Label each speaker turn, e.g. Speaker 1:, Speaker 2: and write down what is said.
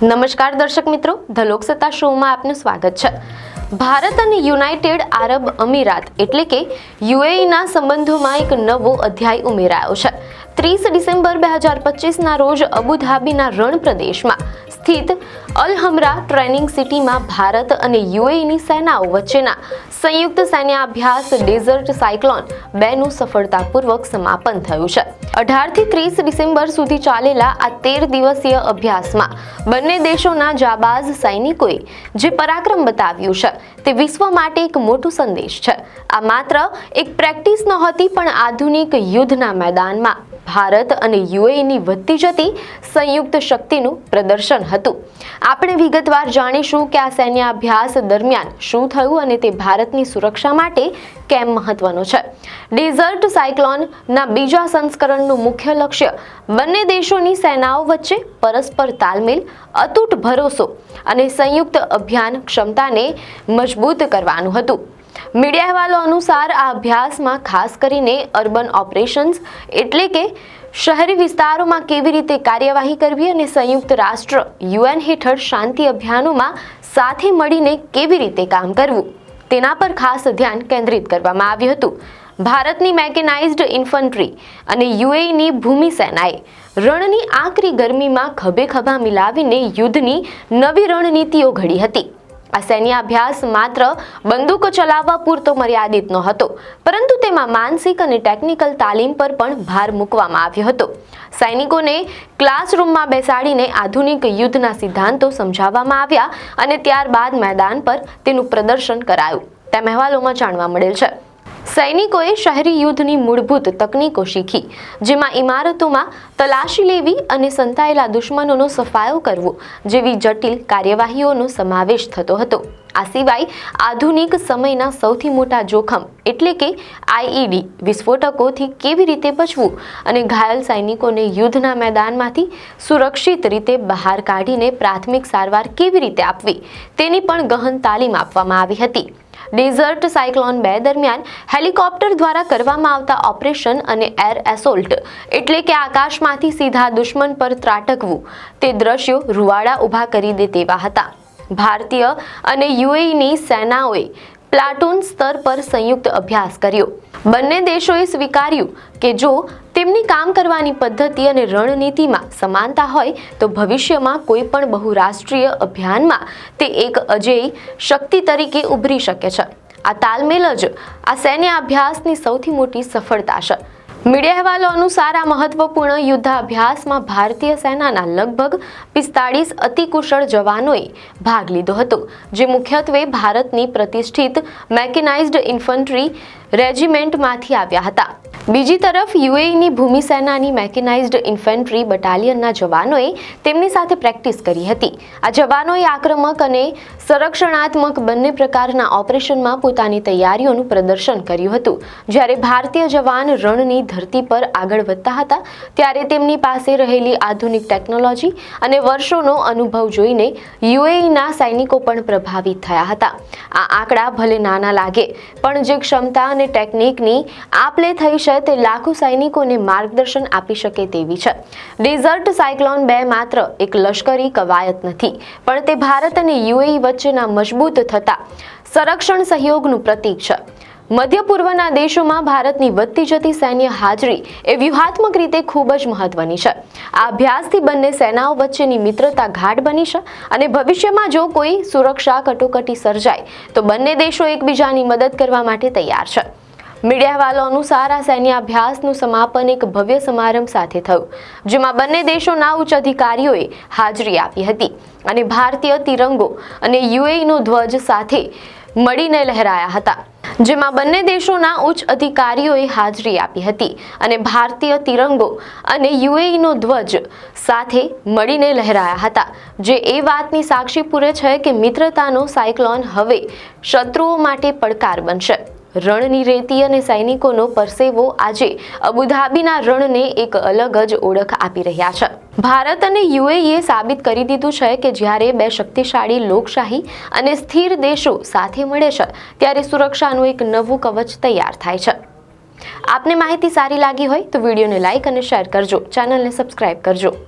Speaker 1: નમસ્કાર દર્શક મિત્રો, ધ લોકસત્તા શોમાં આપનું સ્વાગત છે। ભારત અને યુનાઇટેડ આરબ અમીરાત એટલે કે યુએઈના સંબંધોમાં એક નવો અધ્યાય ઉમેરાયો છે। 30 ડિસેમ્બર 2025ના રોજ અબુધાબીના રણ પ્રદેશમાં સ્થિત અલ હમરા ટ્રેનિંગ સિટીમાં ભારત અને યુએઈની સેનાઓ વચ્ચેના સંયુક્ત સૈન્ય અભ્યાસ ડેઝર્ટ સાયક્લોન 2નું સફળતાપૂર્વક સમાપન થયું છે। 18 થી 30 ડિસેમ્બર સુધી ચાલેલા આ 13 દિવસીય અભ્યાસમાં બંને દેશોના જાબાઝ સૈનિકોએ જે પરાક્રમ બતાવ્યું છે તે વિશ્વ માટે એક મોટો સંદેશ છે। આ માત્ર એક પ્રેક્ટિસ નહોતી, પણ આધુનિક યુદ્ધના મેદાનમાં ભારત અને યુએઈની વધતી જતી સંયુક્ત શક્તિનું પ્રદર્શન હતું। આપણે વિગતવાર જાણીશું કે આ સૈન્ય અભ્યાસ દરમિયાન શું થયું અને તે ભારતની સુરક્ષા માટે કેમ મહત્વનો છે। ડેઝર્ટ સાયક્લોનના બીજા સંસ્કરણનું મુખ્ય લક્ષ્ય બંને દેશોની સેનાઓ વચ્ચે પરસ્પર તાલમેલ, અતૂટ ભરોસો અને સંયુક્ત અભિયાન ક્ષમતાને મજબૂત કરવાનું હતું। મીડિયા અહેવાલો અનુસાર આ અભ્યાસમાં ખાસ કરીને અર્બન ઓપરેશન્સ એટલે કે શહેરી વિસ્તારોમાં કેવી રીતે કાર્યવાહી કરવી અને સંયુક્ત રાષ્ટ્ર યુએન હેઠળ શાંતિ અભિયાનોમાં સાથે મળીને કેવી રીતે કામ કરવું તેના પર ખાસ ધ્યાન કેન્દ્રિત કરવામાં આવ્યું હતું। ભારતની મેકેનાઇઝ્ડ ઇન્ફન્ટ્રી અને યુએઈની ભૂમિ સેનાએ રણની આકરી ગરમીમાં ખભે ખભા મિલાવીને યુદ્ધની નવી રણનીતિઓ ઘડી હતી। આ સૈન્ય અભ્યાસ માત્ર બંદૂકો ચલાવવા પૂરતો મર્યાદિત નહોતો, પરંતુ તેમાં માનસિક અને ટેકનિકલ તાલીમ પર પણ ભાર મૂકવામાં આવ્યો હતો। સૈનિકોને ક્લાસરૂમમાં બેસાડીને આધુનિક યુદ્ધના સિદ્ધાંતો સમજાવવામાં આવ્યા અને ત્યારબાદ મેદાન પર તેનું પ્રદર્શન કરાયું, તેમ અહેવાલોમાં જાણવા મળેલ છે। સૈનિકોએ શહેરી યુદ્ધની મૂળભૂત તકનીકો શીખી, જેમાં ઇમારતોમાં તલાશી લેવી અને સંતાયેલા દુશ્મનોનો સફાયો કરવો જેવી જટિલ કાર્યવાહીઓનો સમાવેશ થતો હતો। આ સિવાય આધુનિક સમયના સૌથી મોટા જોખમ એટલે કે આઈઈડી વિસ્ફોટકોથી કેવી રીતે બચવું અને ઘાયલ સૈનિકોને યુદ્ધના મેદાનમાંથી સુરક્ષિત રીતે બહાર કાઢીને પ્રાથમિક સારવાર કેવી રીતે આપવી તેની પણ ગહન તાલીમ આપવામાં આવી હતી। ડેઝર્ટ સાયક્લોન 2 દરમિયાન હેલિકોપ્ટર દ્વારા કરવામાં આવતા ઓપરેશન અને એર એસોલ્ટ એટલે કે આકાશમાંથી સીધા દુશ્મન પર ત્રાટકવું તે દ્રશ્યો રૂવાડા ઊભા કરી દે તેવા હતા। ભારતીય અને યુએઈની સેનાઓએ પ્લાટૂન સ્તર પર સંયુક્ત અભ્યાસ કર્યો। બંને દેશોએ સ્વીકાર્યું કે જો તેમની કામ કરવાની પદ્ધતિ અને રણનીતિમાં સમાનતા હોય તો ભવિષ્યમાં કોઈ પણ બહુરાષ્ટ્રીય અભિયાનમાં તે એક અજેય શક્તિ તરીકે ઉભરી શકે છે। આ તાલમેલ જ આ સૈન્ય અભ્યાસની સૌથી મોટી સફળતા છે। મીડિયા અહેવાલો અનુસાર આ મહત્વપૂર્ણ યુદ્ધાભ્યાસમાં ભારતીય સેનાના લગભગ 45 અતિકુશળ જવાનોએ ભાગ લીધો હતો, જે મુખ્યત્વે ભારતની પ્રતિષ્ઠિત મેકેનાઇઝ્ડ ઇન્ફન્ટ્રી રેજિમેન્ટમાંથી આવ્યા હતા। બીજી તરફ યુએઈની ભૂમિ સેનાની મેકેનાઇઝ્ડ ઇન્ફન્ટ્રી બટાલિયનના જવાનોએ તેમની સાથે પ્રેક્ટિસ કરી હતી। આ જવાનોએ આક્રમક અને સંરક્ષણાત્મક બંને પ્રકારના ઓપરેશનમાં પોતાની તૈયારીઓનું પ્રદર્શન કર્યું હતું। જ્યારે ભારતીય જવાન રણની ધરતી પર આગળ વધતા હતા ત્યારે તેમની પાસે રહેલી આધુનિક ટેકનોલોજી અને વર્ષોનો અનુભવ જોઈને યુએઈના સૈનિકો પણ પ્રભાવિત થયા હતા। આ આંકડા ભલે નાના લાગે, પણ જે ક્ષમતા અને ટેકનિકની આપલે થઈ છે તે લાખો સૈનિકોને માર્ગદર્શન આપી શકે તેવી છે। ડેઝર્ટ સાયક્લોન 2 માત્ર એક લશ્કરી કવાયત નથી, પણ તે ભારત અને યુએઈ વચ્ચેના મજબૂત થતા સંરક્ષણ સહયોગનું પ્રતીક છે। મધ્ય પૂર્વના દેશોમાં ભારતની વધતી જતી સૈન્ય હાજરી એ વ્યૂહાત્મક રીતે ખૂબ જ મહત્વની છે। આ અભ્યાસથી બંને સેનાઓ વચ્ચેની મિત્રતા ગાઢ બની છે અને ભવિષ્યમાં જો કોઈ સુરક્ષા કટોકટી સર્જાય તો બંને દેશો એકબીજાની મદદ કરવા માટે તૈયાર છે। મીડિયા અહેવાલો અનુસાર આ સૈન્ય અભ્યાસનું સમાપન એક ભવ્ય સમારંભ સાથે થયું, જેમાં બંને દેશોના ઉચ્ચ અધિકારીઓએ હાજરી આપી હતી અને ભારતીય તિરંગો અને યુએઈનો ધ્વજ સાથે મળીને લહેરાયા હતા। જેમાં બંને દેશોના ઉચ્ચ અધિકારીઓએ હાજરી આપી હતી અને ભારતીય તિરંગો અને યુએઈનો ધ્વજ સાથે મળીને લહેરાયા હતા, જે એ વાતની સાક્ષી પૂરે છે કે મિત્રતાનો સાયક્લોન હવે શત્રુઓ માટે પડકાર બનશે। રણની રેતી અને સૈનિકોનો પરસેવો આજે અબુધાબીના રણને એક અલગ જ ઓળખ આપી રહ્યા છે। ભારત અને યુએઈએ સાબિત કરી દીધું છે કે જ્યારે બે શક્તિશાળી લોકશાહી અને સ્થિર દેશો સાથે મળે છે ત્યારે સુરક્ષાનું એક નવું કવચ તૈયાર થાય છે। આપને માહિતી સારી લાગી હોય તો વિડીયોને લાઈક અને શેર કરજો, ચેનલને સબસ્ક્રાઇબ કરજો।